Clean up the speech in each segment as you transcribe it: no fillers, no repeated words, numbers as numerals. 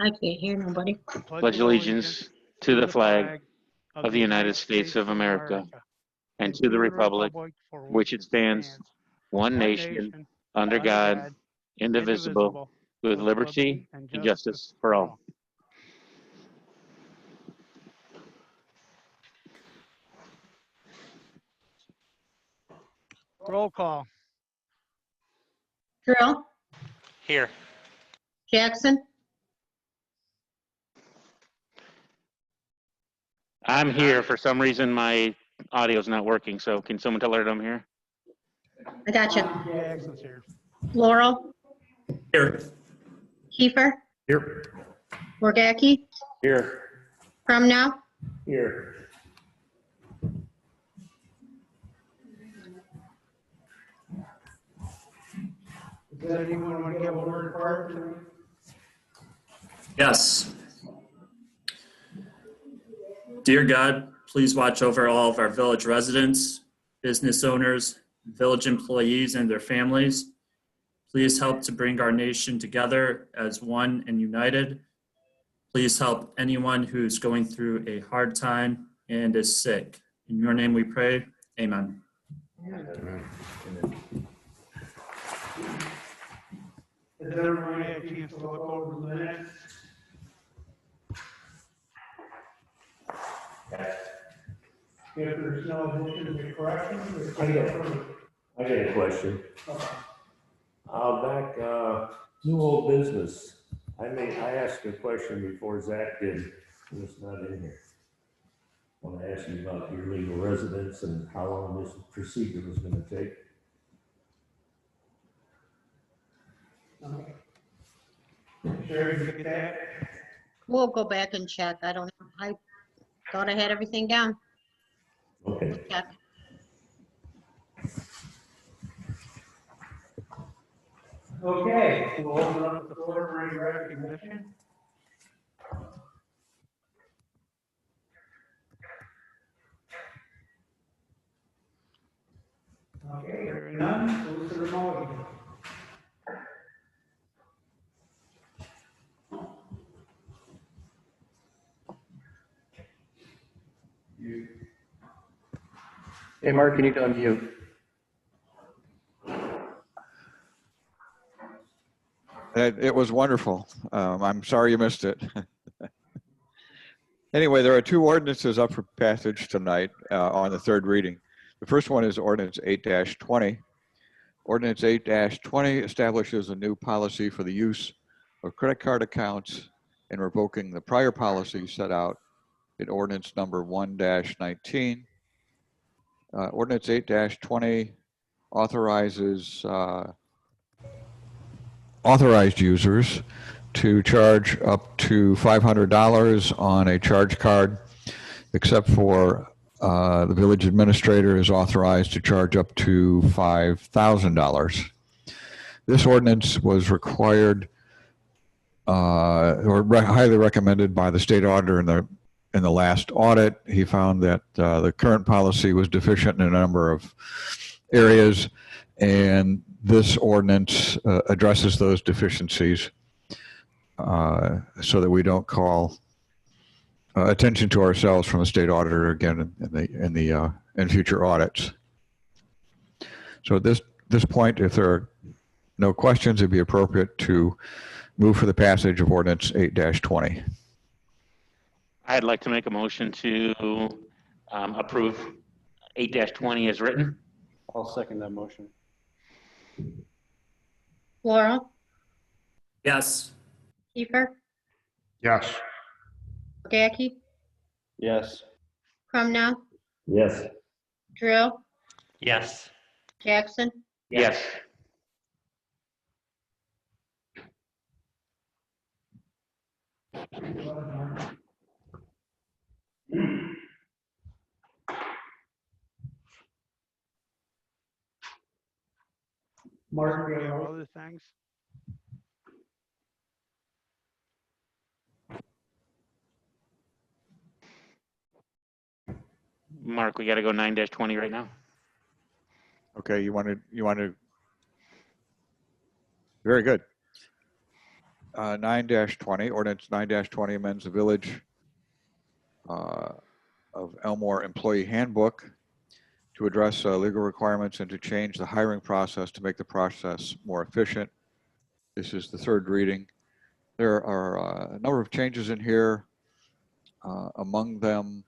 I can't hear nobody. pledge allegiance to the flag of the United States of America and to the republic for which it stands, one nation, under God, indivisible, with liberty and justice for all. Roll call. Drill, Here. Jackson, I'm here. For some reason, my audio's not working, so can someone tell her that I'm here? I got you. Jackson's here. Laurel, Here. Kiefer, Here. Wargacki, Here. Crumnow, Here. Does anyone want to give a word prior to? Yes. Dear God, please watch over all of our village residents, business owners, village employees, and their families. Please help to bring our nation together as one and united. Please help anyone who's going through a hard time and is sick. In your name we pray. Amen. Amen. Has everyone had a chance to look over the minutes? If there's no additions or corrections, I got a question. Back, new old business. I asked a question before Zach did, and it's not in here. I want to ask you about your legal residence and how long this procedure was going to take. Okay. Sure, you get that? we'll go back and check. I don't know. I thought I had everything down. Okay. Check. Okay, we'll open up the floor for any recognition. Okay, hearing none, close to the motion. Hey, Mark, you need to unmute. It was wonderful. I'm sorry you missed it. Anyway, there are two ordinances up for passage tonight on the third reading. The first one is Ordinance 8-20. Ordinance 8-20 establishes a new policy for the use of credit card accounts and revoking the prior policy set out in Ordinance number 1-19. Ordinance 8-20 authorizes authorized users to charge up to $500 on a charge card, except for the village administrator is authorized to charge up to $5,000. This ordinance was required or highly recommended by the state auditor in the last audit. He found that the current policy was deficient in a number of areas, and this ordinance addresses those deficiencies so that we don't call attention to ourselves from the state auditor again in future audits. So at this point, if there are no questions, it'd be appropriate to move for the passage of Ordinance 8-20. I'd like to make a motion to approve 8-20 as written. I'll second that motion. Laurel, Yes. Kiefer, Yes. Wargacki, Yes. Crumnow, Yes. Drill, Yes. Jackson, Yes. Mark, do you have other things? Mark, we got to go 9-20 right now. Okay, you want to, very good. 9-20, ordinance 9-20 amends the Village of Elmore Employee Handbook to address legal requirements and to change the hiring process to make the process more efficient. This is the third reading. There are a number of changes in here. Among them,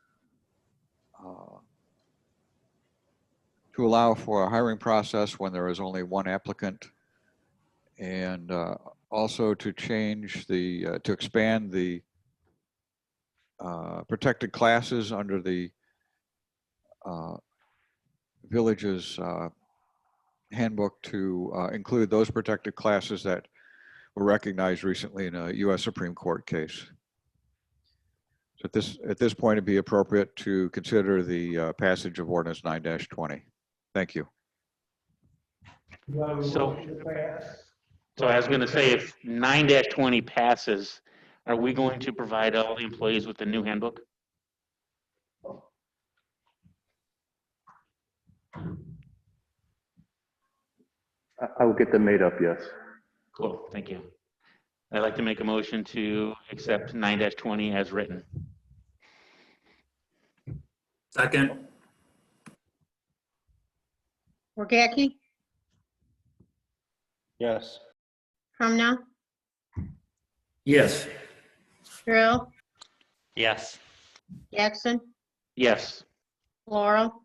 to allow for a hiring process when there is only one applicant, and also to change the, to expand the protected classes under the village's handbook to include those protected classes that were recognized recently in a U.S. Supreme Court case. So at this point, it'd be appropriate to consider the passage of ordinance 9-20. Thank you. So I was going to say, if 9-20 passes, are we going to provide all the employees with the new handbook? I will get them made up, yes. Cool, thank you. I'd like to make a motion to accept 9-20 as written. Second. Wargacki, Yes. Crumna, Yes. Drill, Yes. Jackson, Yes. Laurel,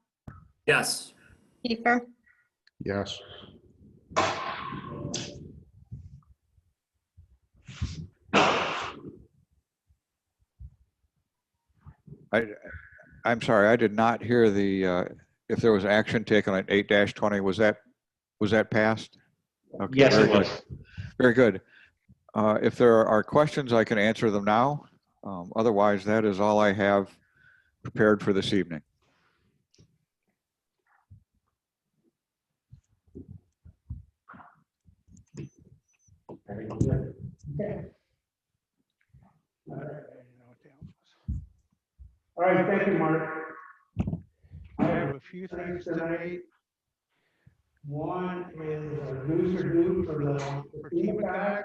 Yes. Kiefer, Yes. I'm sorry, I did not hear the, if there was action taken on 8-20, was that passed? Okay, Yes, very it good. was. Very good. If there are questions, I can answer them now. Otherwise, that is all I have prepared for this evening. All right, thank you, Mark. I have a few things tonight. One is our dues are due for TMACOG.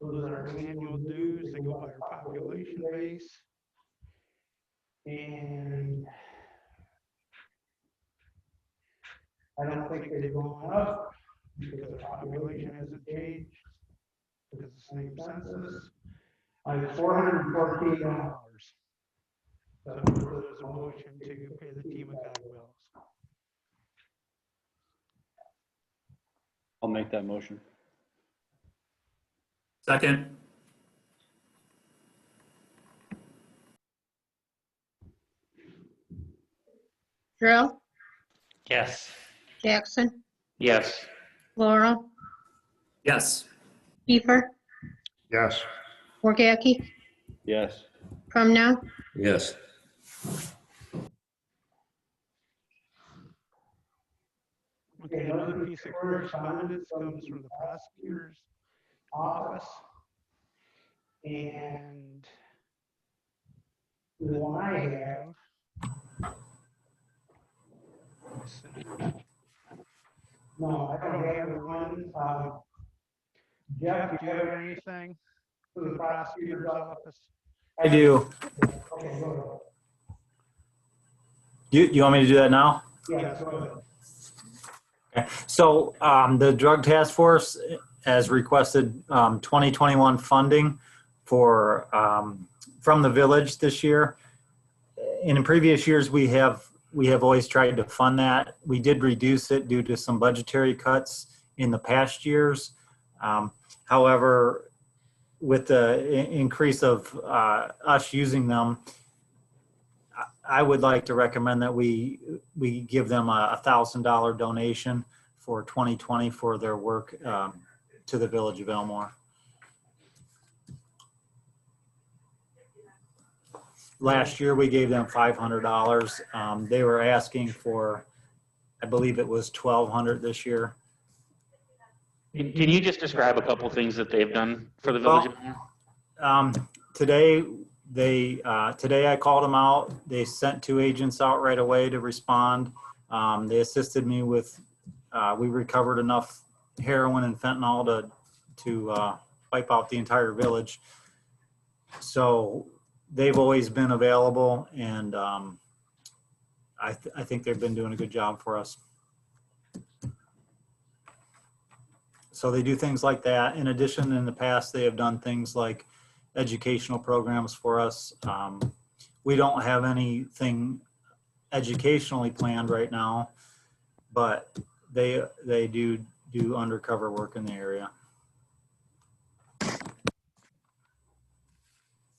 Those are our annual dues. They go by our population base. And I don't think they've gone up because our population hasn't changed. Because it's the same census. It's $414. So there's a motion to pay the TMACOG bills. I'll make that motion. Second. Drill, Yes. Jackson, Yes. Laurel, Yes. Kiefer, Yes. Wargacki, Yes. Crumna, Yes. Okay, another piece of correspondence comes from the prosecutor's office. And the one I have. Let's see. No, I don't have the one. Jeff, do you have anything from the prosecutor's office? I do. Okay, go You want me to do that now? ahead. Yeah, go ahead. Okay. So the Drug Task Force has requested 2021 funding for from the village this year. In previous years, we have always tried to fund that. We did reduce it due to some budgetary cuts in the past years. However, with the increase of us using them, I would like to recommend that we give them a $1,000 donation for 2020 for their work to the village of Elmore. Last year we gave them $500. They were asking for, I believe it was $1,200 this year. Can you just describe a couple things that they've done for the village? Today I called them out. They sent 2 agents out right away to respond. They assisted me with, we recovered enough heroin and fentanyl to wipe out the entire village. So they've always been available, and I think they've been doing a good job for us. So they do things like that. In addition, in the past, they have done things like educational programs for us. We don't have anything educationally planned right now, but they do undercover work in the area.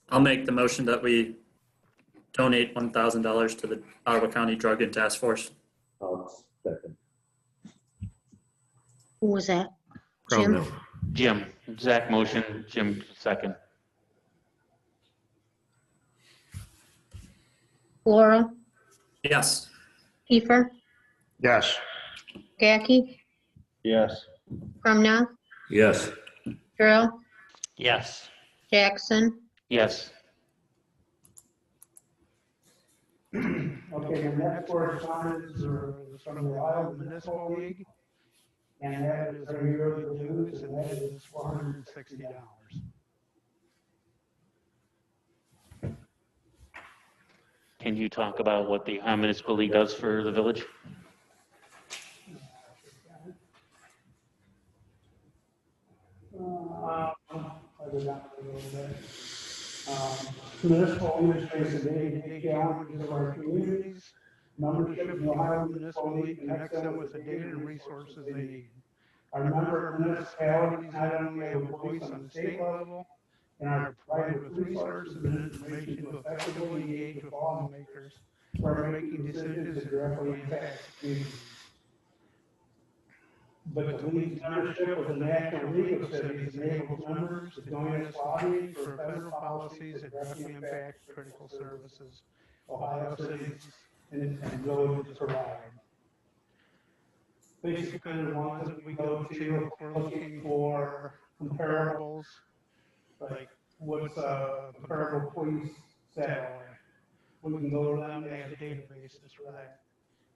I'll make the motion that we donate $1,000 to the Ottawa County Drug and Task Force. I'll second. Who was that? From Jim? Jim, Zach motion, Jim second. Laura? Yes. Kiefer? Yes. Jackie? Yes. Crumnow? Yes. Drill? Yes. Jackson? Yes. Okay, the next correspondence is from the Ohio Municipal League, and that is their yearly dues, and that is $460. Can you talk about what the Ohio Municipal League does for the village? I go down a little bit. Municipal leaders face the day-to-day challenges of our communities. Membership in the Ohio Municipal League connects them with the data and resources they need. Our member municipalities not only have a voice on the state level, and are provided with resources and information to effectively engage with lawmakers who are making decisions that directly impact communities. But the League's membership with the National League of Cities enables members to join us lobbying for federal policies that directly impact critical services Ohio cities and villages provide. Basically, the ones that we go to, if we're looking for comparables, like what's a comparable police salary, we can go to them, they have databases for that.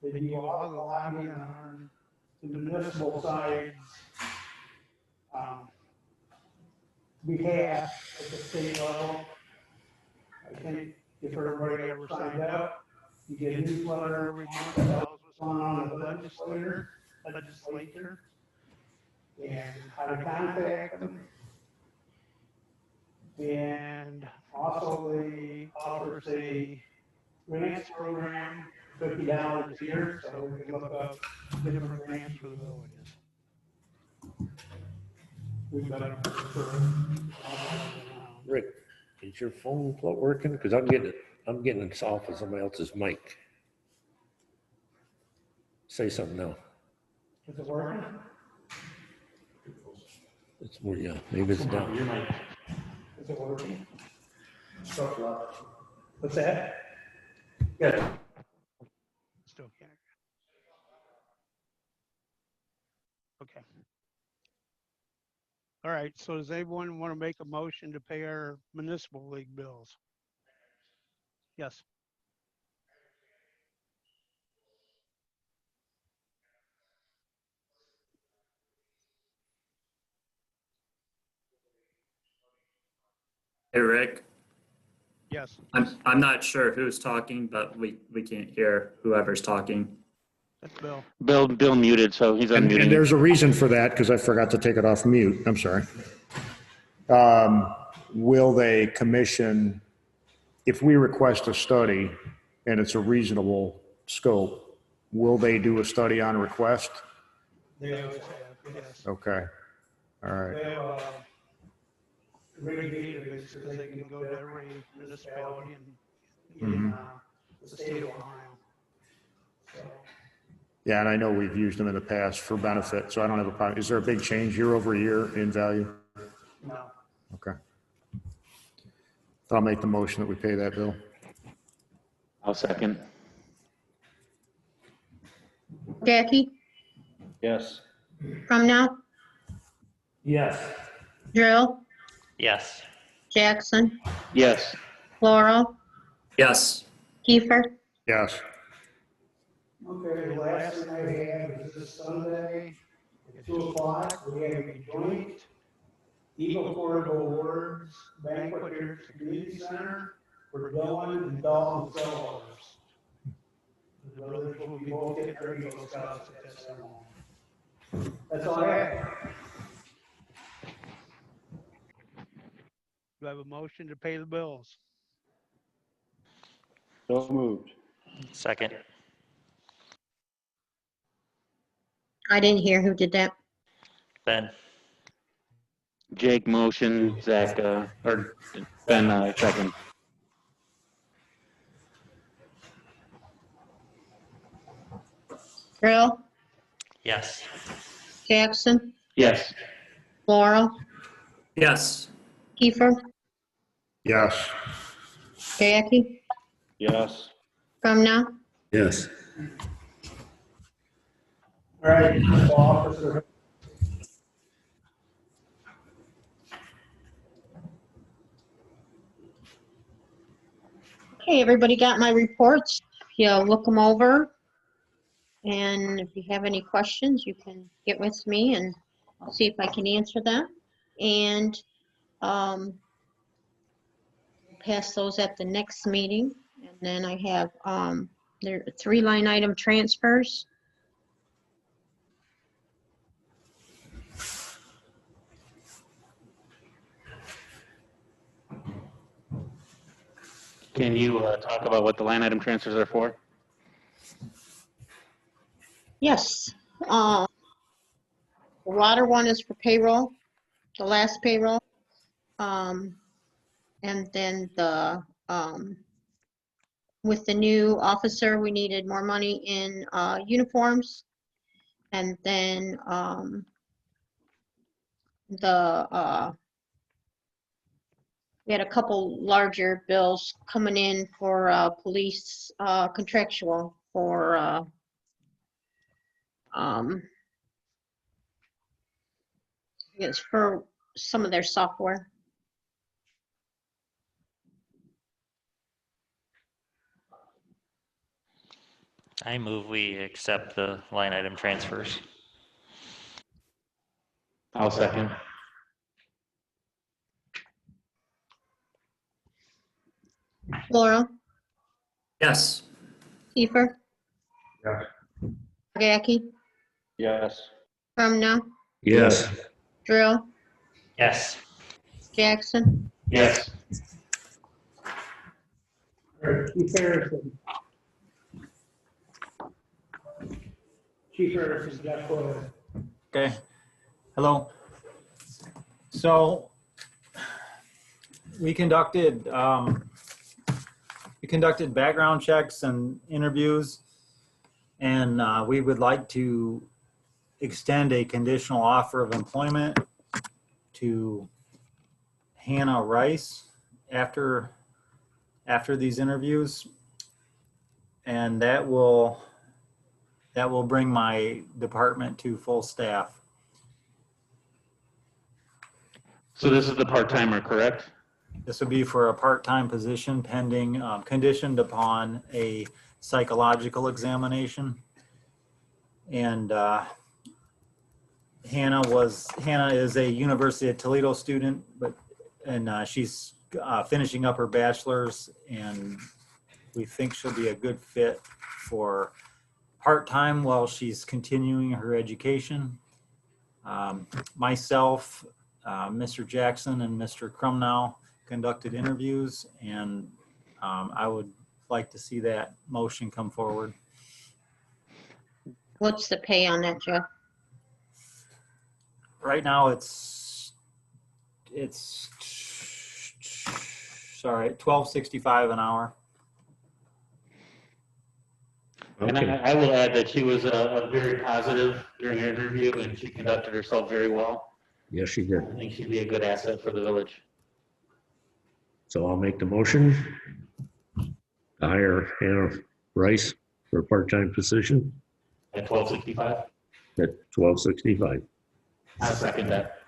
They do all the lobbying on the municipal side's behalf at the state level. I think if everybody ever signed up, you get a newsletter every month that tells what's going on in the legislature, and how to contact them. And also they offer a grants program, $50 a year, so we can look up different grants for the villages. We've got them for Rick, is your phone working? Because I'm getting this off of somebody else's mic. Say something now. Is it working? It's more, yeah, maybe it's down. Is it working? What's that? Yeah. Still can't. Okay. All right, so does anyone want to make a motion to pay our municipal league bills? Yes. Hey, Rick. Yes. I'm not sure who's talking, but we can't hear whoever's talking. That's Bill. Bill muted, so he's And unmuting. there's a reason for that, because I forgot to take it off mute. I'm sorry. Will they commission, if we request a study and it's a reasonable scope, will they do a study on request? They always have, yes. Okay. All right. They have a great database because they can go to every municipality in the state of Ohio. So, Yeah, and I know we've used them in the past for benefit, so I don't have a problem. Is there a big change year over year in value? no. Okay. I'll make the motion that we pay that bill. I'll second. Jackie? Yes. Crumnow? Yes. Drill? Yes. Jackson? Yes. Laurel? Yes. Kiefer? Yes. Okay, the last thing I have is this Sunday at 2 o'clock, we have a joint Eagle Portable Awards Banquet here at the Community Center for Dylan and Dalton Sellers. The brothers will be both getting their Eagle Scouts at that ceremony. That's all I have. Do I have a motion to pay the bills? So moved. Second. I didn't hear who did that. Ben. Jake motion, Zach, or Ben, second. Drill, Yes. Jackson, Yes. Laurel, Yes. Kiefer, Yes. Jackie, Yes. Crumnow, Yes. All right, officer. Okay, everybody got my reports. You look them over. And if you have any questions, you can get with me and I'll see if I can answer them. And pass those at the next meeting. And then I have there are 3 line item transfers. Can you talk about what the line item transfers are for? Yes. The water one is for payroll, the last payroll. And then the with the new officer, we needed more money in uniforms. And then we had a couple larger bills coming in for police contractual for it's for some of their software. I move we accept the line item transfers. I'll second. Laurel, Yes. Kiefer, Yes. Jackie, Yes. Crumnow, Yes. Drill, Yes. Jackson, Yes. Chief Harrison. Chief Harrison, Jeff, go ahead. Okay. Hello. So we conducted background checks and interviews, and we would like to extend a conditional offer of employment to Hannah Rice after these interviews, and that will bring my department to full staff. So this is the part-timer, correct? This would be for a part-time position pending, conditioned upon a psychological examination. And Hannah is a University of Toledo student, and she's finishing up her bachelor's, and we think she'll be a good fit for part-time while she's continuing her education. Myself, Mr. Jackson and Mr. Crumnow conducted interviews, and I would like to see that motion come forward. what's the pay on that, Jeff? Right now it's sorry, $12.65 an hour. And I will add that she was very positive during her interview and she conducted herself very well. Yes, she did. I think she'd be a good asset for the village. So I'll make the motion to hire Hannah Rice for a part-time position At $12.65. at $12.65. I'll second that.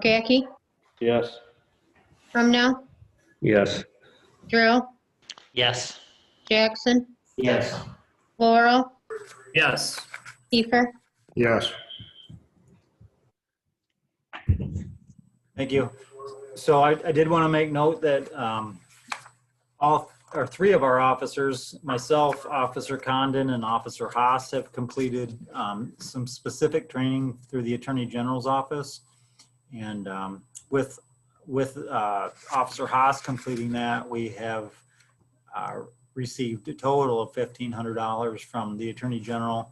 Jackie, Yes. Crumnow, Yes. Drill, Yes. Jackson, Yes. Laurel, Yes. Kiefer, Yes. Thank you. So I did want to make note that all or three of our officers, myself, Officer Condon, and Officer Haas, have completed some specific training through the Attorney General's office. And with Officer Haas completing that, we have received a total of $1,500 from the Attorney General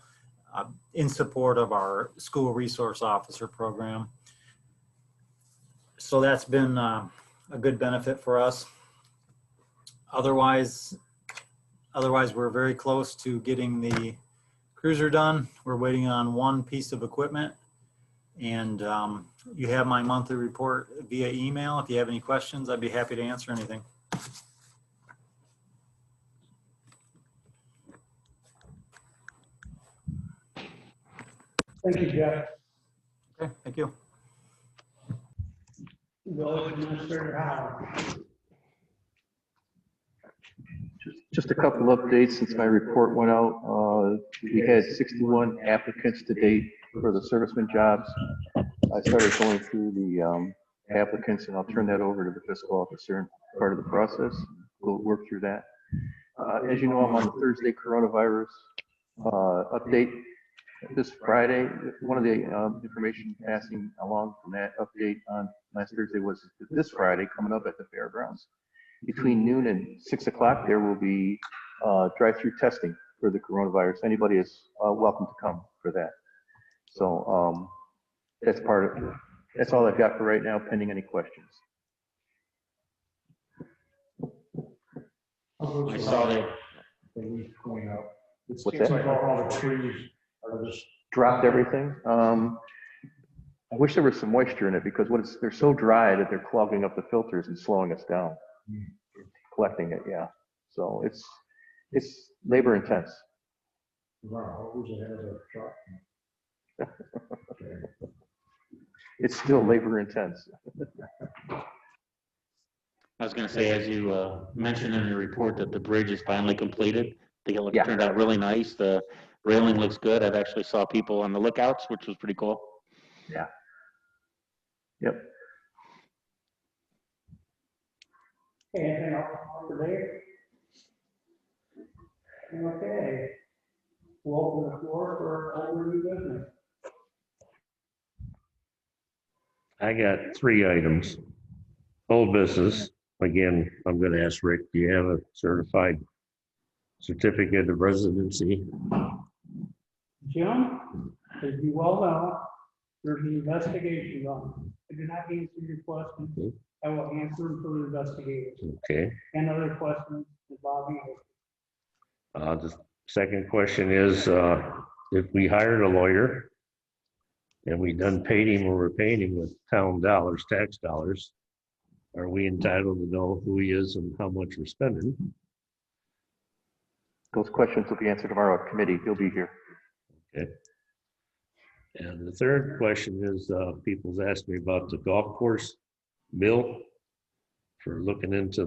in support of our school resource officer program. So that's been a good benefit for us. Otherwise, we're very close to getting the cruiser done. We're waiting on one piece of equipment, and you have my monthly report via email. If you have any questions, I'd be happy to answer anything. Thank you, Jeff. Okay, thank you. Village Administrator Howard. Just a couple updates since my report went out. We had 61 applicants to date for the serviceman jobs. I started going through the applicants, and I'll turn that over to the fiscal officer in part of the process. We'll work through that. As you know, I'm on the Thursday coronavirus update. This Friday, one of the information passing along from that update on last Thursday was this Friday coming up at the fairgrounds. Between noon and 6 o'clock, there will be drive-through testing for the coronavirus. Anybody is welcome to come for that. So that's part of it. That's all I've got for right now, pending any questions. I saw that. It What's seems that? like all the trees are just. Dropped everything. I wish there was some moisture in it because they're so dry that they're clogging up the filters and slowing us down. Collecting it, yeah. So it's labor intense. Wow, who's ahead of the truck? It's still labor intense. I was going to say, as you mentioned in your report, that the bridge is finally completed. I think it Yeah. turned out really nice. The railing looks good. I've actually saw people on the lookouts, which was pretty cool. Yeah. Yep. Anything else today? Okay. We'll open the floor for other new business. I got 3 items. Old business, again, I'm gonna ask Rick, do you have a certified certificate of residency? Jim, as you well know, there's an investigation going. I do not answer your questions. I will answer them for the investigators Okay. and other questions involving it. The second question is, if we hired a lawyer and we done paid him or we're paying him with town dollars, tax dollars, are we entitled to know who he is and how much we're spending? Those questions will be answered tomorrow at committee. He'll be here. Okay. And the third question is, people's asked me about the golf course bill for looking into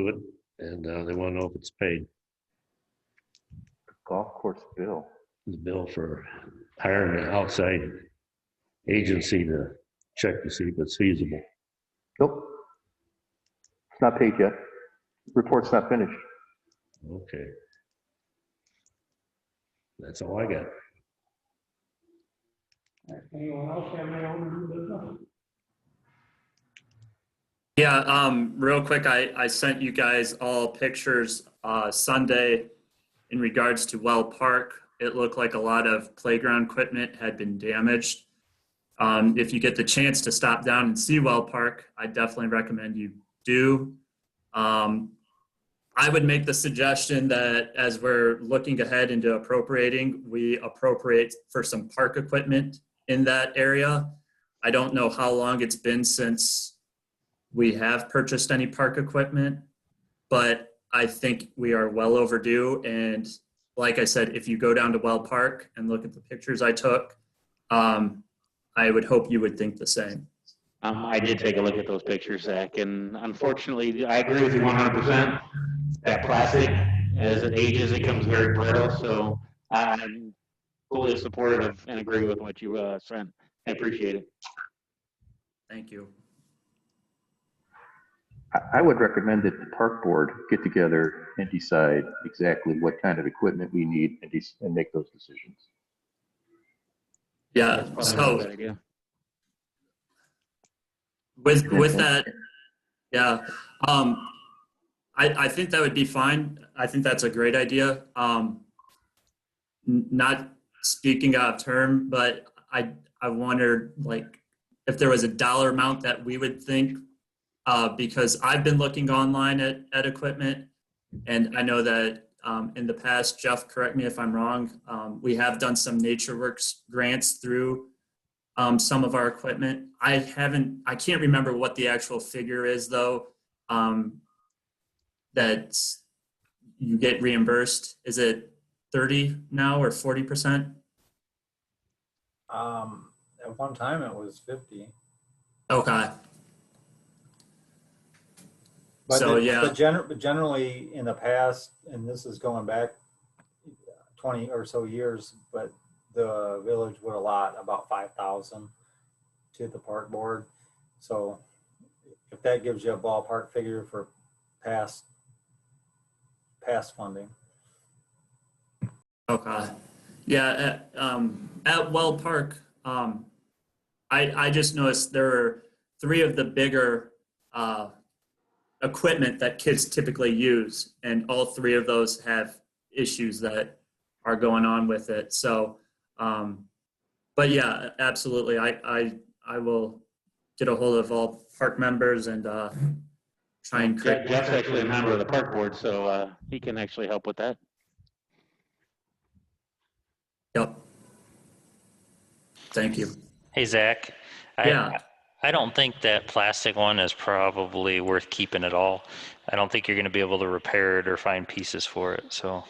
it, and they want to know if it's paid. Golf course bill. The bill for hiring an outside agency to check to see if it's feasible. Nope. It's not paid yet. Report's not finished. Okay. That's all I got. Anyone else have any other new business? Yeah, real quick, I sent you guys all pictures Sunday in regards to Well Park. It looked like a lot of playground equipment had been damaged. If you get the chance to stop down and see Well Park, I definitely recommend you do. I would make the suggestion that as we're looking ahead into appropriating, we appropriate for some park equipment in that area. I don't know how long it's been since we have purchased any park equipment, but I think we are well overdue. And like I said, if you go down to Well Park and look at the pictures I took, I would hope you would think the same. I did take a look at those pictures, Zach, and unfortunately, I agree with you 100%. That plastic, as it ages, it becomes very brittle. So fully supportive and agree with what you said. I appreciate it. Thank you. I would recommend that the park board get together and decide exactly what kind of equipment we need and make those decisions. Yeah, That's probably so a good idea. with that, yeah, I think that would be fine. I think that's a great idea. Not speaking out of term, but I wondered like if there was a dollar amount that we would think, because I've been looking online at equipment, and I know that in the past, Jeff, correct me if I'm wrong, we have done some NatureWorks grants through some of our equipment. I can't remember what the actual figure is though, that you get reimbursed. Is it 30 now or 40%? At one time it was 50. Okay. But So yeah. But generally in the past, and this is going back 20 or so years, but the village would allot about 5,000 to the park board. So if that gives you a ballpark figure for past funding. Okay. Yeah. At Well Park, I just noticed there are 3 of the bigger equipment that kids typically use, and all 3 of those have issues that are going on with it. So, but yeah, absolutely. I will get a hold of all park members and try and create. Jeff's actually a member of the park board, so he can actually help with that. Yep. Thank you. Hey, Zach. Yeah. I don't think that plastic one is probably worth keeping at all. I don't think you're going to be able to repair it or find pieces for it. So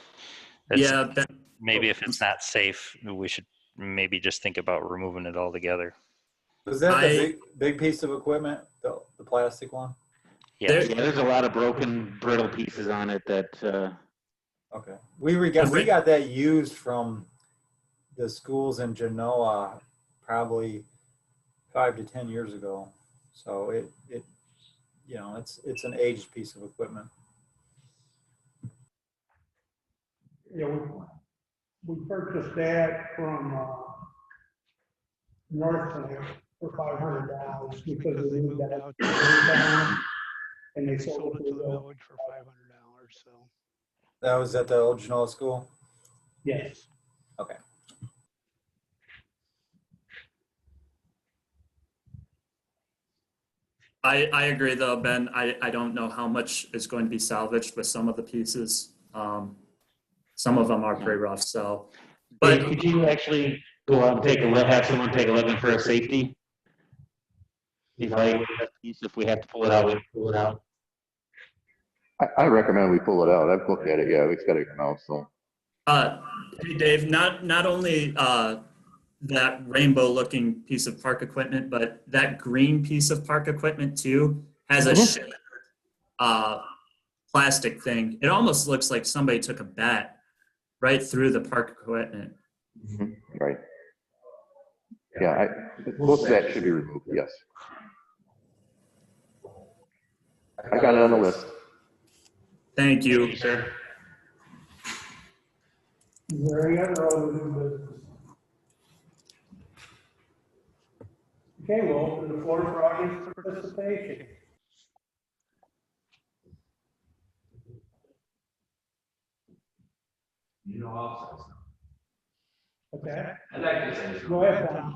Yeah. maybe if it's not safe, we should maybe just think about removing it altogether. Was that the big piece of equipment, the plastic one? Yeah. There's a lot of broken, brittle pieces on it that. Okay. We got that used from the schools in Genoa probably 5 to 10 years ago. So it it's an aged piece of equipment. Yeah, we purchased that from Northland for $500 because they moved out to down and they sold it to the village for $500. So That was at the old Genoa school? yes. Okay. I agree though, Ben. I don't know how much is going to be salvaged with some of the pieces. Some of them are pretty rough. So, but could you actually go out and have someone take a look for a safety? If we have to pull it out, we pull it out. I recommend we pull it out. I've looked at it. Yeah, it's got to come out. So. Hey Dave, not only that rainbow-looking piece of park equipment, but that green piece of park equipment too has a shimmer, plastic thing. It almost looks like somebody took a bat right through the park equipment. Mm-hmm. Right. Yeah, most of that should be removed. Yes. I got it on the list. Thank you, sir. Is there any other new business? Okay, we'll open the floor for audience participation. Okay. I'd like to say something. Go ahead, Tom.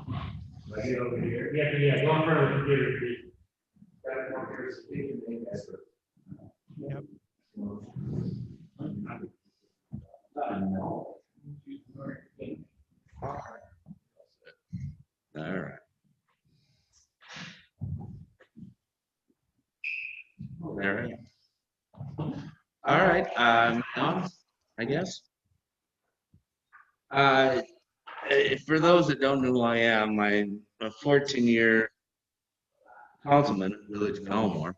Right over here. Yeah, go in front of the computer, please. Right over here, speak and make that. Yep. All right. All right. On, I guess. For those that don't know who I am, I'm a 14-year councilman in the village of Elmore.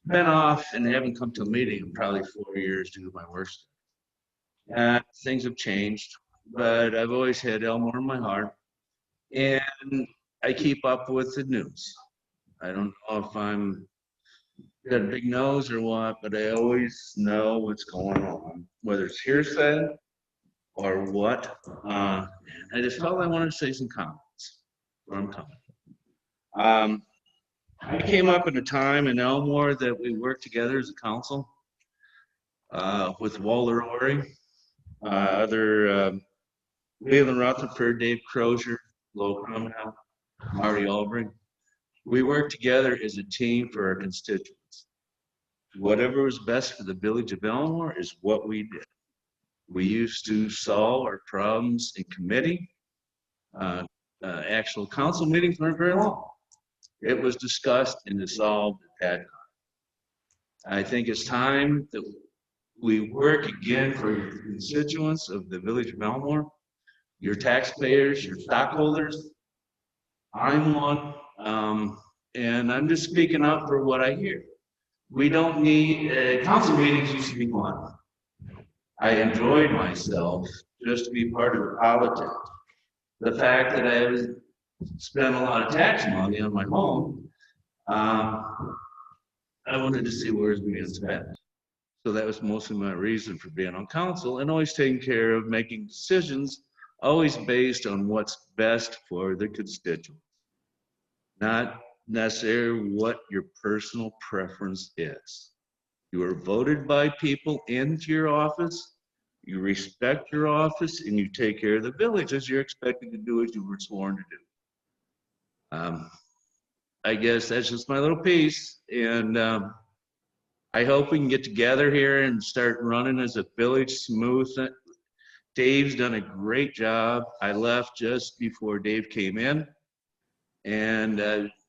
Been off and haven't come to a meeting in probably 4 years due to my work. Things have changed. but I've always had Elmore in my heart. And I keep up with the news. I don't know if I'm got a big nose or what, but I always know what's going on, whether it's hearsay or what. I just felt I wanted to say some comments where I'm coming. I came up in a time in Elmore that we worked together as a council with Walter Ory, Leland Rutherford, Dave Crozier, Lo Crumnell, Marty Albrecht. We worked together as a team for our constituents. Whatever was best for the village of Elmore is what we did. We used to solve our problems in committee. Actual council meetings weren't very long. It was discussed and dissolved at that time. I think it's time that we work again for your constituents of the village of Elmore, your taxpayers, your stockholders. I'm one, and I'm just speaking up for what I hear. We don't need, council meetings used to be fun. I enjoyed myself just to be part of the politics. The fact that I was spent a lot of tax money on my home, I wanted to see where it's being spent. So that was mostly my reason for being on council and always taking care of making decisions, always based on what's best for the constituents, not necessarily what your personal preference is. You are voted by people into your office, you respect your office, and you take care of the village as you're expected to do as you were sworn to do. I guess that's just my little piece, and I hope we can get together here and start running as a village smooth. Dave's done a great job. I left just before Dave came in, and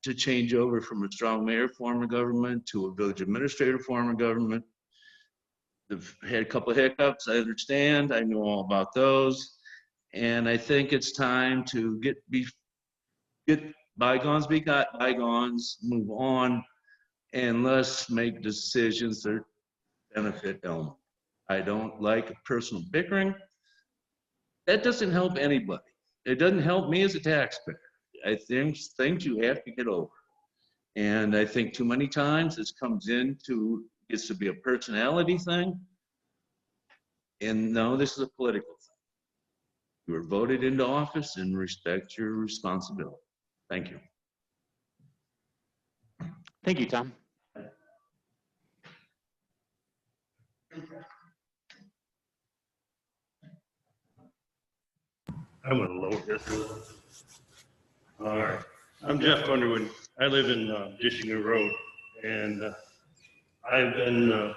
to change over from a strong mayor form of government to a village administrator form of government. They've had a couple of hiccups, I understand. I know all about those. And I think it's time to get bygones be bygones, move on, and let's make decisions that benefit Elmore. I don't like personal bickering. That doesn't help anybody. It doesn't help me as a taxpayer. I think things you have to get over. And I think too many times this comes into, gets to be a personality thing. And no, this is a political thing. You were voted into office and respect your responsibility. Thank you. Thank you, Tom. I'm gonna load this. All right. I'm Jeff Underwood. I live in Dishinger Road, and I've been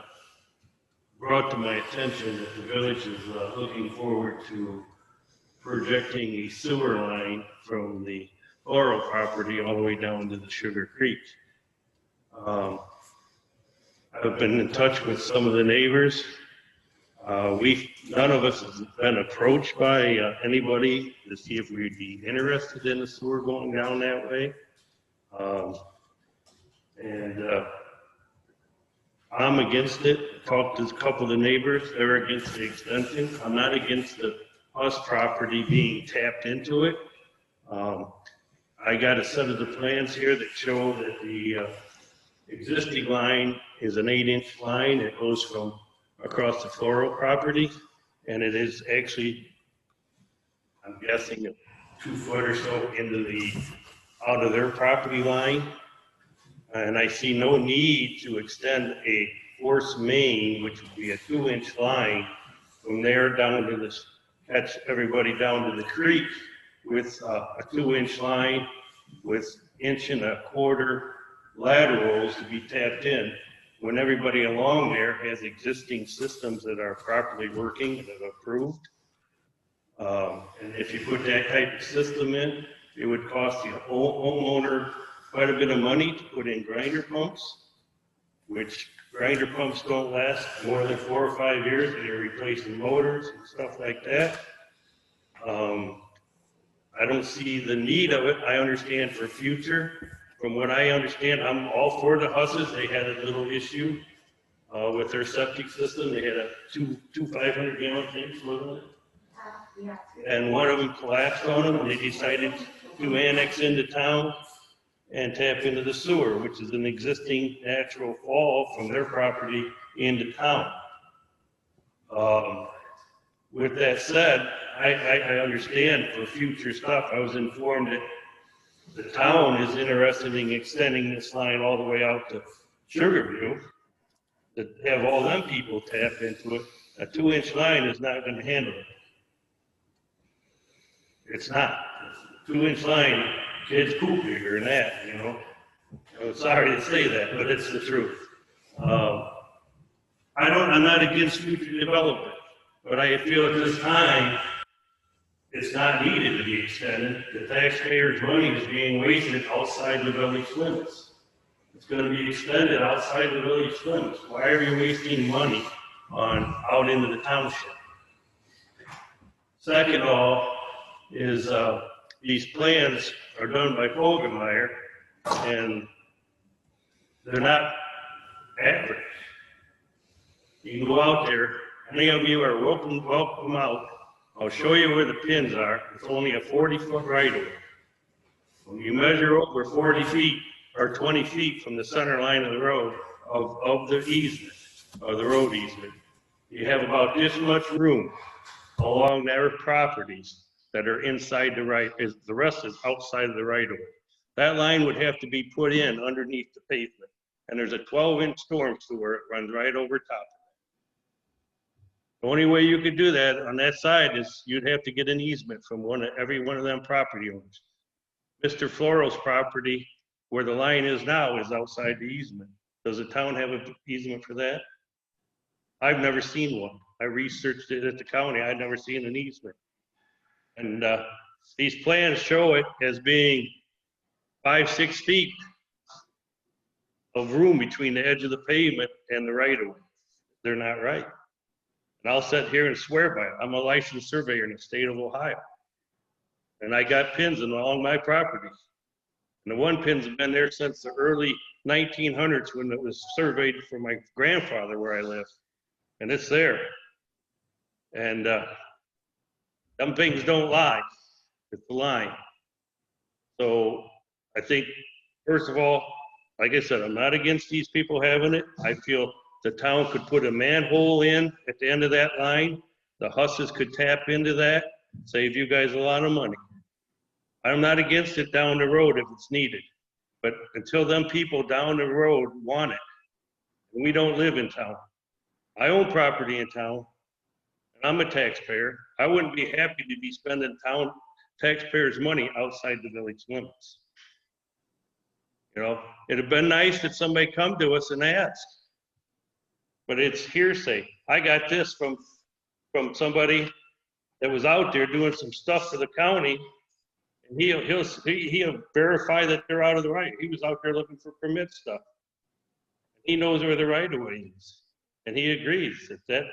brought to my attention that the village is looking forward to projecting a sewer line from the Laurel property all the way down to the Sugar Creek. I've been in touch with some of the neighbors. None of us has been approached by anybody to see if we'd be interested in the sewer going down that way. I'm against it. Talked to a couple of the neighbors, they're against the extension. I'm not against the us property being tapped into it. I got a set of the plans here that show that the existing line is an 8-inch line. It goes from across the Floral property, and it is actually, I'm guessing, 2 foot or so out of their property line. And I see no need to extend a force main, which would be a 2-inch line from there down to this, catch everybody down to the creek with a 2-inch line with 1.25 inch laterals to be tapped in, when everybody along there has existing systems that are properly working and are approved. And if you put that type of system in, it would cost the homeowner quite a bit of money to put in grinder pumps, which grinder pumps don't last more than 4 or 5 years. They're replacing motors and stuff like that. I don't see the need of it. I understand for future. From what I understand, I'm all for the Husses. They had a little issue with their septic system. They had two 500-gallon tanks, wasn't it? and one of them collapsed on them, and they decided to annex into town and tap into the sewer, which is an existing natural fall from their property into town. With that said, I understand for future stuff, I was informed that the town is interested in extending this line all the way out to Sugarview, to have all them people tap into it. A 2-inch line is not gonna handle it. It's not. 2-inch line, kids poop bigger than that, you know? I'm sorry to say that, but it's the truth. I'm not against future development, but I feel at this time, it's not needed to be extended. The taxpayers' money is being wasted outside the village limits. It's gonna be extended outside the village limits. Why are you wasting money out into the township? Second of all, is these plans are done by Fogelmeyer, and they're not accurate. You can go out there, any of you are welcome out. I'll show you where the pins are. It's only a 40-foot right-of-way. When you measure over 40 feet or 20 feet from the center line of the road, of the easement, or the road easement, you have about this much room along their properties that are inside the the rest is outside of the right-of-way. That line would have to be put in underneath the pavement. And there's a 12-inch storm sewer that runs right over top of it. The only way you could do that on that side is you'd have to get an easement from every one of them property owners. Mr. Floro's property, where the line is now, is outside the easement. Does the town have an easement for that? I've never seen one. I researched it at the county. I'd never seen an easement. And these plans show it as being 5-6 feet of room between the edge of the pavement and the right-of-way. They're not right. And I'll sit here and swear by it. I'm a licensed surveyor in the state of Ohio. And I got pins along my property. And the one pin's been there since the early 1900s when it was surveyed for my grandfather where I live. And it's there. And them things don't lie. It's the line. So I think, first of all, like I said, I'm not against these people having it. I feel the town could put a manhole in at the end of that line. The Husses could tap into that, save you guys a lot of money. I'm not against it down the road if it's needed. But until them people down the road want it, we don't live in town. I own property in town, and I'm a taxpayer. I wouldn't be happy to be spending town taxpayers' money outside the village limits. You know, it'd have been nice if somebody come to us and ask, but it's hearsay. I got this from somebody that was out there doing some stuff for the county, and he'll verify that they're out of the right. He was out there looking for permit stuff. He knows where the right-of-way is, and he agrees that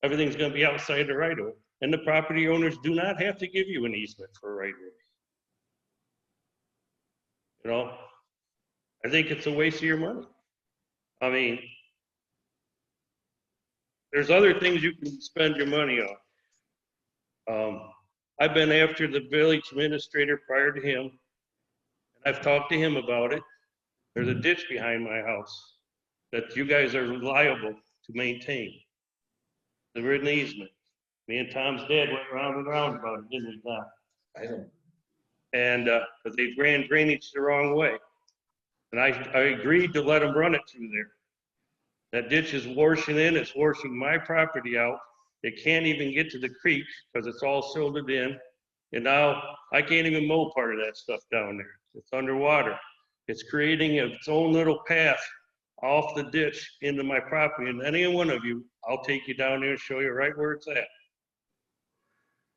everything's going to be outside the right-of-way. And the property owners do not have to give you an easement for a right-of-way. You know, I think it's a waste of your money. I mean, there's other things you can spend your money on. I've been after the village administrator prior to him, and I've talked to him about it. There's a ditch behind my house that you guys are liable to maintain. The written easement. Me and Tom's dad went round and round about it, didn't we, Tom? I don't. And but they ran drainage the wrong way. And I agreed to let them run it through there. That ditch is washing in, it's washing my property out. It can't even get to the creek because it's all silted in. And now I can't even mow part of that stuff down there. It's underwater. It's creating its own little path off the ditch into my property. And any one of you, I'll take you down there and show you right where it's at.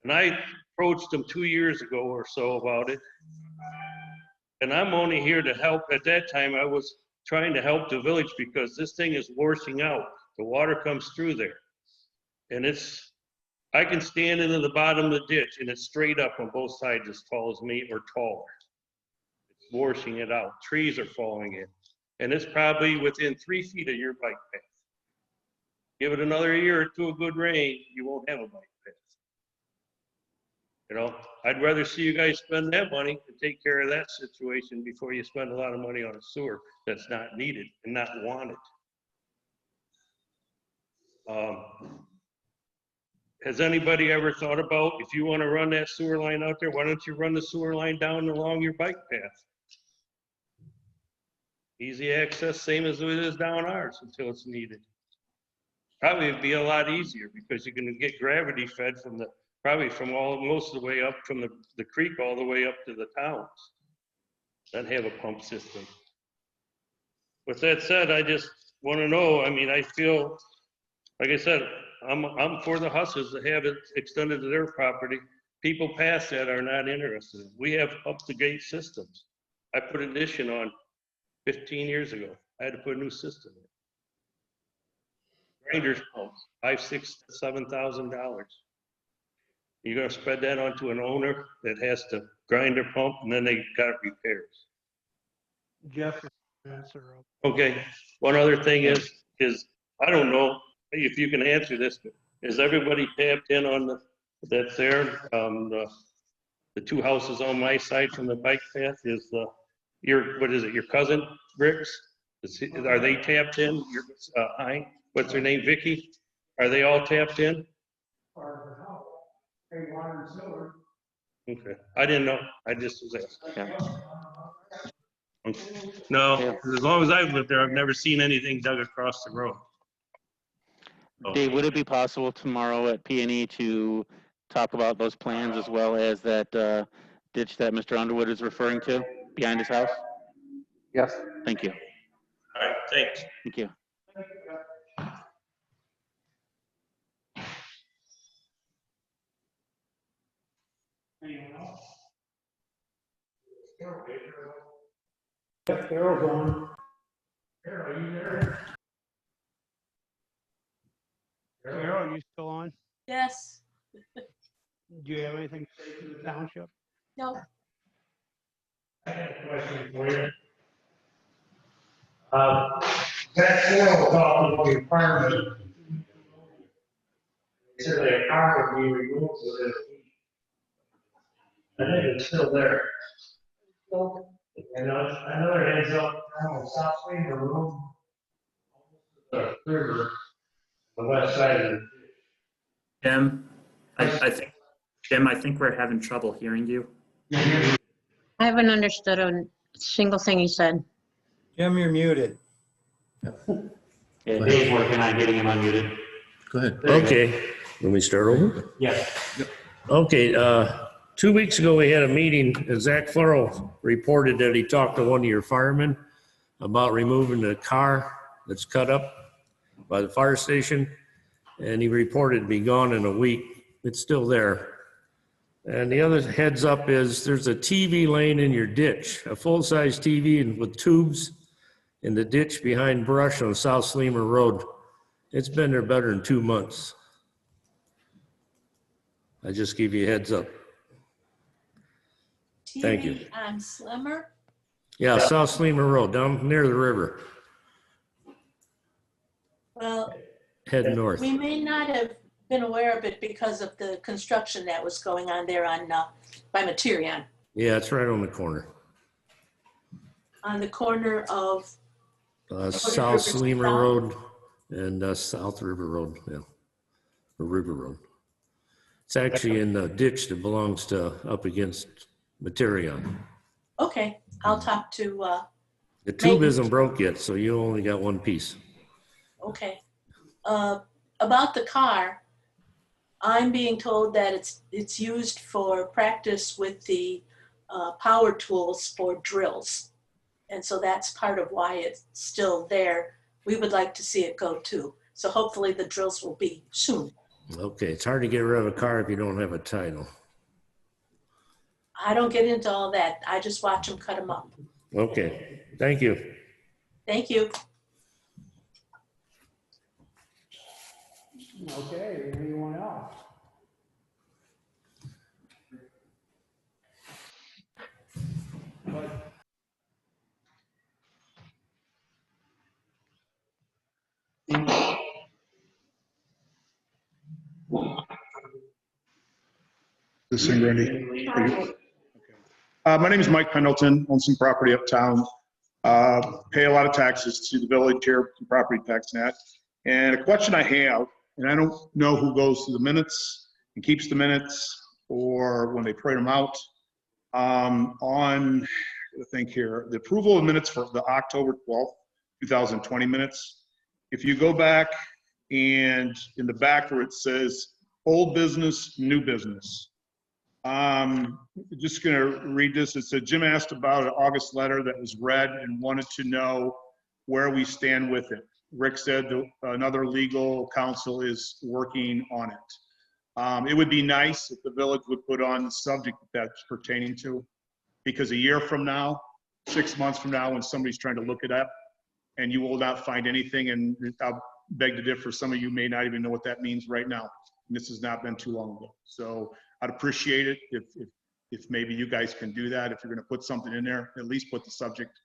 And I approached them 2 years ago or so about it. And I'm only here to help. At that time, I was trying to help the village because this thing is washing out. The water comes through there. And I can stand into the bottom of the ditch and it's straight up on both sides as tall as me or taller. It's washing it out. Trees are falling in. And it's probably within 3 feet of your bike path. Give it another year or two of good rain, you won't have a bike path. You know, I'd rather see you guys spend that money to take care of that situation before you spend a lot of money on a sewer that's not needed and not wanted. Has anybody ever thought about, if you want to run that sewer line out there, why don't you run the sewer line down along your bike path? Easy access, same as it is down ours until it's needed. Probably it'd be a lot easier because you're gonna get gravity fed from the, probably from most of the way up from the creek all the way up to the towns. That have a pump system. With that said, I just want to know, I mean, I feel, like I said, I'm for the Husses to have it extended to their property. People past that are not interested. We have up-to-date systems. I put an addition on 15 years ago. I had to put a new system in. Grinders pumps, $5,000, $6,000, $7,000. You're gonna spread that onto an owner that has to grind their pump and then they got repairs. Jeff, answer. Okay, one other thing is I don't know if you can answer this, but is everybody tapped in on that's there? The two houses on my side from the bike path is what is it, your cousin Bricks? Are they tapped in? What's her name, Vicky? Are they all tapped in? Okay, I didn't know. I just was asking. Okay. No, as long as I've lived there, I've never seen anything dug across the road. Dave, would it be possible tomorrow at P&E to talk about those plans as well as that ditch that Mr. Underwood is referring to behind his house? Yes. Thank you. All right, thanks. Thank you. Carol's on. Carol, are you there? Carol, are you still on? Yes. Do you have anything to say to the township? No. I have a question for you. That Carol talked about your fireman. He said that car would be removed within a week. I think it's still there. And another heads up, on South Stream, the road, the river, the west side of it. Jim, I think we're having trouble hearing you. I haven't understood a single thing he said. Jim, you're muted. Yeah, Dave's working on getting him unmuted. Go ahead. Okay, Let me start over? Yes. okay. 2 weeks ago, we had a meeting. Zach Flurl reported that he talked to one of your firemen about removing the car that's cut up by the fire station. And he reported it'd be gone in a week. It's still there. And the other heads up is there's a TV laying in your ditch, a full-size TV and with tubes in the ditch behind brush on South Sleemer Road. It's been there better than 2 months. I just give you a heads up. Thank you. TV on Slimmer? Yeah, South Sleemer Road, down near the river, Well, heading north. we may not have been aware of it because of the construction that was going on there on by Materion, Yeah, it's right on the corner. on the corner of South Sleemer Road and South River Road, yeah, or River Road. It's actually in the ditch that belongs to up against Materion. Okay, I'll talk to The tube isn't broke yet, so you only got one piece. okay. About the car, I'm being told that it's used for practice with the power tools for drills. And so that's part of why it's still there. We would like to see it go too. So hopefully the drills will be soon. Okay, it's hard to get rid of a car if you don't have a title. I don't get into all that. I just watch them cut them up. Okay, thank you. Thank you. Okay, anyone else? This thing ready? My name is Mike Pendleton, own some property uptown. Pay a lot of taxes to the village here, property tax net. And a question I have, and I don't know who goes to the minutes and keeps the minutes or when they print them out. On, I think here, the approval of minutes for the October 12th, 2020 minutes. If you go back and in the back where it says old business, new business. Just gonna read this. It said, Jim asked about an August letter that was read and wanted to know where we stand with it. Rick said that another legal counsel is working on it. It would be nice if the village would put on the subject that that's pertaining to, because a year from now, 6 months from now, when somebody's trying to look it up and you will not find anything, and I'll beg to differ, some of you may not even know what that means right now. And this has not been too long ago. So I'd appreciate it if maybe you guys can do that. If you're gonna put something in there, at least put the subject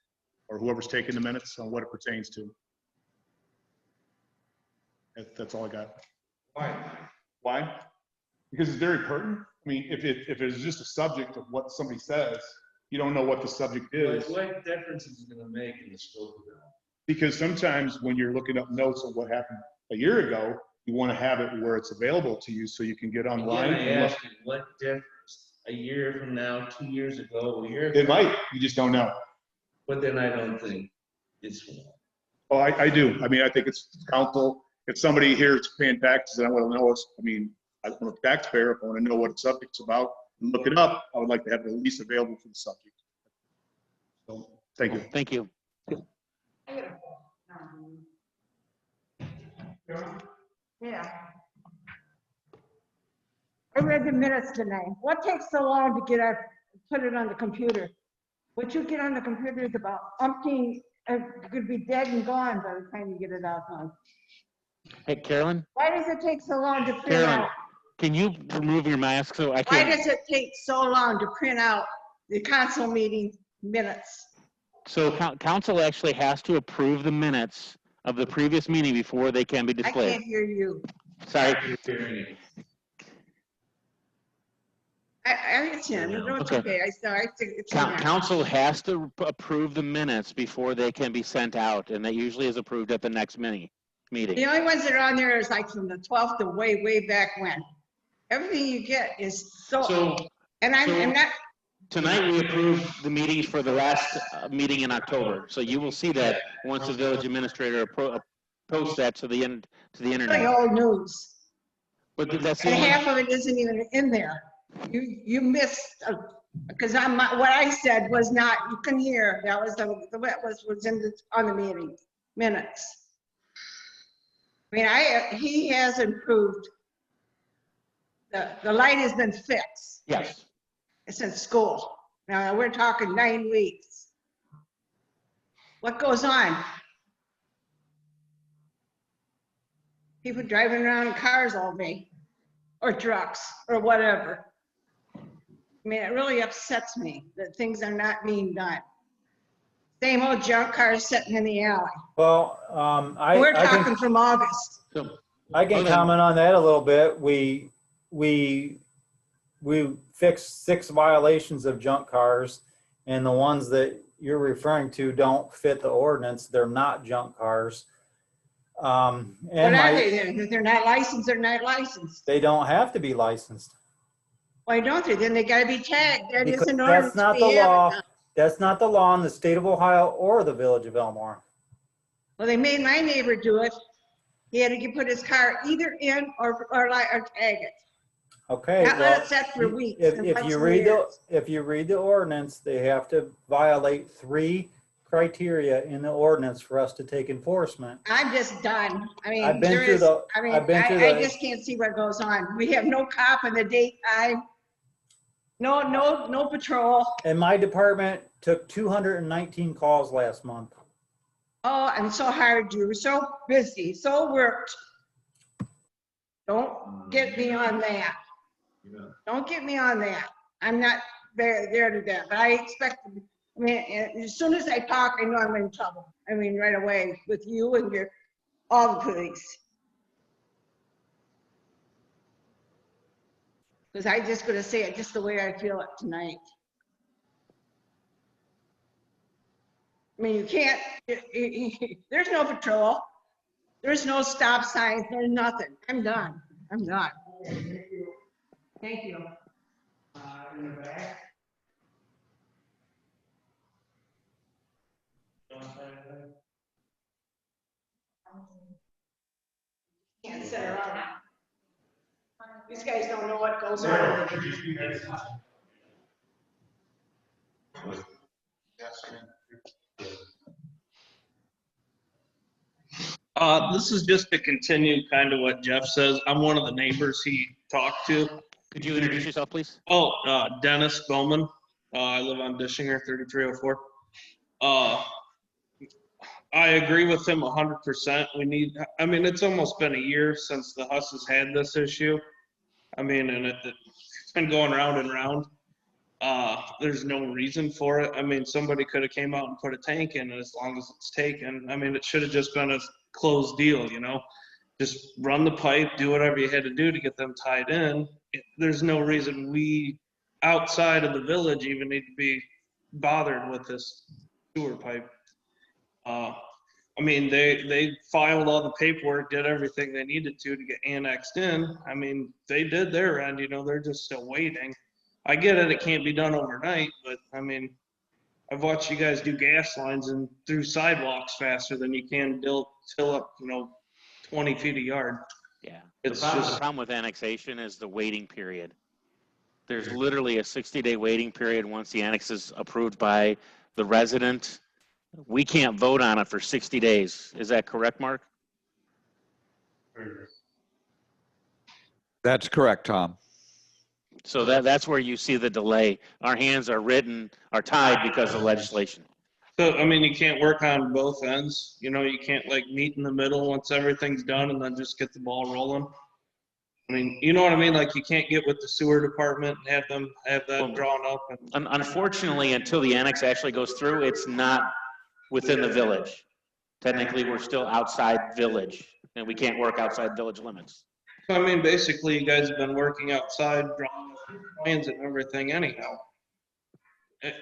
or whoever's taking the minutes on what it pertains to. That's all I got. Why? Why? Because it's very pertinent. I mean, if it's just a subject of what somebody says, you don't know what the subject is. What difference is it gonna make in the scope of that? Because sometimes when you're looking up notes of what happened a year ago, you want to have it where it's available to you so you can get online. Again, I ask you, what difference? A year from now, 2 years ago, a year? It might, you just don't know. But then I don't think it's. Oh, I do. I mean, I think it's council. If somebody here is paying taxes and I want to know what's, I mean, I'm a taxpayer. If I want to know what the subject's about and look it up, I would like to have it at least available for the subject. So, thank you. Thank you. Yeah. I read the minutes tonight. What takes so long to get up, put it on the computer? What you get on the computer is about umpteen, could be dead and gone by the time you get it out on. Hey, Carolyn? Why does it take so long to print Carolyn, out? can you remove your mask so I Why can? does it take so long to print out the council meeting minutes? So council actually has to approve the minutes of the previous meeting before they can be I displayed. can't hear you. Sorry. I understand. No, it's okay. I think it's fine. Council has to approve the minutes before they can be sent out, and that usually is approved at the next meeting. The only ones that are on there is like from the 12th to way back when. Everything you get is and I'm not. Tonight we approved the meetings for the last meeting in October, so you will see that once the village administrator posts that to the internet. Really old news. But that's the And only. half of it isn't even in there. You missed because what I said was not. You can hear that was what was in on the meeting minutes. I mean, he has improved. The light has been fixed. Yes. Since school. Now we're talking 9 weeks. What goes on? People driving around in cars all day, or trucks, or whatever. I mean, it really upsets me that things are not being done. Same old junk cars sitting in the alley. Well, we're talking from August. I can comment on that a little bit. We fixed 6 violations of junk cars, and the ones that you're referring to don't fit the ordinance. They're not junk cars. What are they then? If they're not licensed, they're not licensed. They don't have to be licensed. Why don't they? Then they gotta be tagged. That is an That's ordinance not the law. That's not the law in the state of Ohio or the village of Elmore. Well, they made my neighbor do it. He had to put his car either in or tag it. Okay. Not let it set for weeks. If you read the ordinance, they have to violate 3 criteria in the ordinance for us to take enforcement. I'm just done. I mean, I've been through the. I just can't see what goes on. We have no cop in the daytime. No patrol. And my department took 219 calls last month. Oh, I'm so hard. You were so busy, so worked. Don't get me on that. Don't get me on that. I'm not there to that, but I expect. I mean, as soon as I talk, I know I'm in trouble. I mean, right away with you and all the police. Because I'm just gonna say it just the way I feel it tonight. I mean, you can't, there's no patrol. There's no stop signs, there's nothing. I'm done. I'm done. Thank you. In the back. Can't sit around. These guys don't know what goes on. This is just to continue kind of what Jeff says. I'm one of the neighbors he talked to. Could you introduce yourself, please? Oh, Dennis Bowman. I live on Dishinger, 3304. I agree with him 100%. I mean, it's almost been a year since the Huss has had this issue. I mean, and it's been going round and round. There's no reason for it. I mean, somebody could have came out and put a tank in, and as long as it's taken, I mean, it should have just been a closed deal, you know? Just run the pipe, do whatever you had to do to get them tied in. There's no reason we, outside of the village, even need to be bothered with this sewer pipe. I mean, they filed all the paperwork, did everything they needed to get annexed in. I mean, they did their end, you know, they're just still waiting. I get it can't be done overnight, but I mean, I've watched you guys do gas lines and through sidewalks faster than you can till up, you know, 20 feet a yard. Yeah. It's the just problem with annexation is the waiting period. There's literally a 60-day waiting period once the annex is approved by the resident. We can't vote on it for 60 days. Is that correct, Mark? That's correct, Tom. So that's where you see the delay. Our hands are tied because of legislation. So, I mean, you can't work on both ends. You know, you can't like meet in the middle once everything's done and then just get the ball rolling. I mean, you know what I mean? Like you can't get with the sewer department and have them have that drawn up. And Unfortunately, until the annex actually goes through, it's not within the village. Technically, we're still outside village, and we can't work outside village limits. So, I mean, basically, you guys have been working outside, drawing up plans and everything anyhow.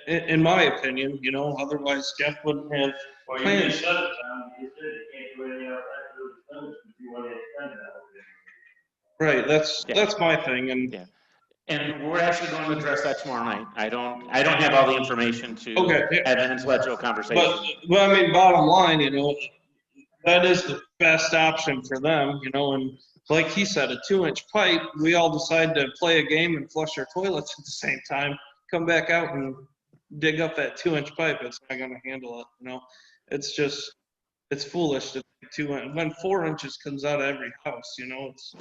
In my opinion, you know, otherwise Jeff wouldn't have plans. Right, that's my thing, and yeah. And we're actually going to address that tomorrow night. I don't have all the information to have an intellectual conversation. But I mean, bottom line, you know, that is the best option for them, you know, and like he said, a 2-inch pipe, we all decide to play a game and flush our toilets at the same time, come back out and dig up that 2-inch pipe. It's not going to handle it, you know. It's just, it's foolish to 2-inch. When 4 inches comes out of every house, you know, it's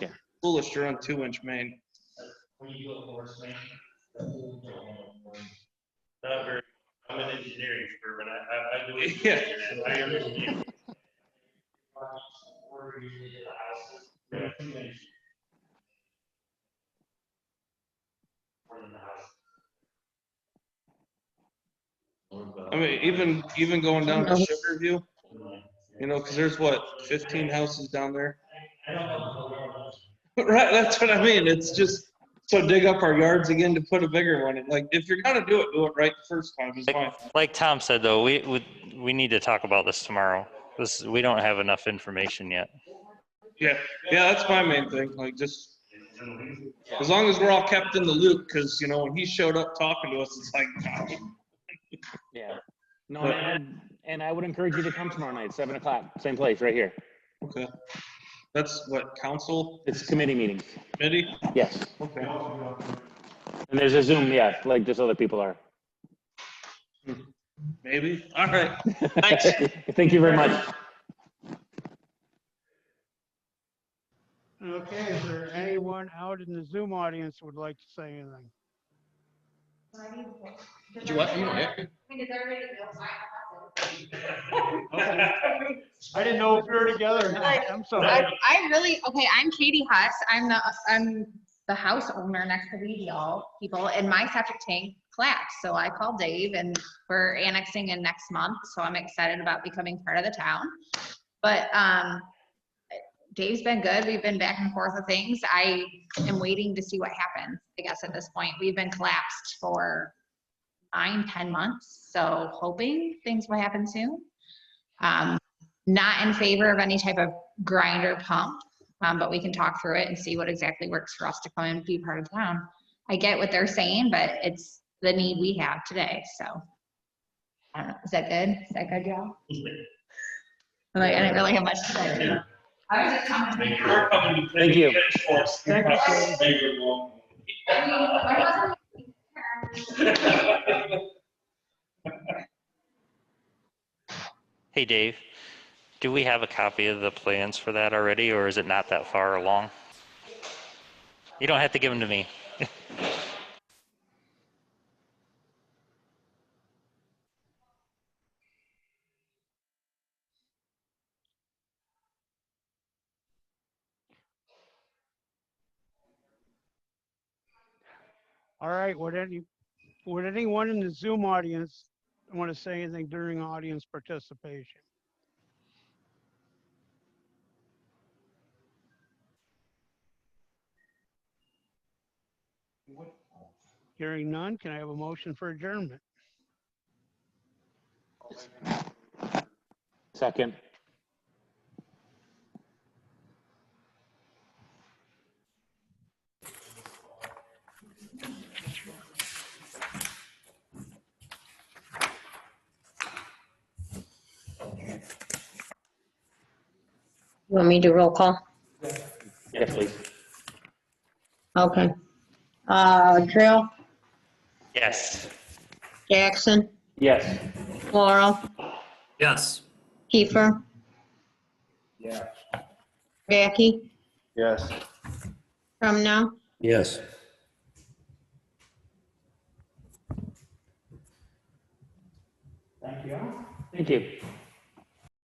foolish to run 2-inch main. When you go force main, not very, I'm an engineering firm and I do it. Yeah. I understand. Or usually the houses. I mean, even going down to Sugarview, you know, because there's what, 15 houses down there. Right, that's what I mean. It's just so dig up our yards again to put a bigger one in. Like if you're gonna do it right the first time. Is fine. Like Tom said, though, we need to talk about this tomorrow. We don't have enough information yet. Yeah, that's my main thing. Like just as long as we're all kept in the loop, because you know when he showed up talking to us, it's like, gosh. Yeah. No, and I would encourage you to come tomorrow night, 7 o'clock, same place, right here. Okay. That's what, council? It's committee meetings. Committee? Yes. Okay. And there's a Zoom, yeah, like just other people are. Maybe. All right. Thanks. Thank you very much. Okay, is there anyone out in the Zoom audience who would like to say anything? Did you what? You know, Okay. I didn't know if we were together or not. I'm sorry. I'm Katie Huss. I'm the house owner next to the people, and my septic tank collapsed. So I called Dave, and we're annexing in next month. So I'm excited about becoming part of the town. But Dave's been good. We've been back and forth with things. I am waiting to see what happens, I guess, at this point. We've been collapsed for 9-10 months, so hoping things will happen soon. Not in favor of any type of grinder pump, but we can talk through it and see what exactly works for us to come and be part of town. I get what they're saying, but it's the need we have today, so. I don't know, is that good? Is that good, Joe? I didn't really have much to say. I was just commenting. Thank you. Hey, Dave, do we have a copy of the plans for that already, or is it not that far along? You don't have to give them to me. All right, would anyone in the Zoom audience want to say anything during audience participation? Hearing none, can I have a motion for adjournment? Second. You want me to do roll call? Yes, please. Okay. Drill, Yes. Jackson, Yes. Laurel, Yes. Kiefer, Yeah. Jackie, Yes. from now. Yes. Thank you. Thank you.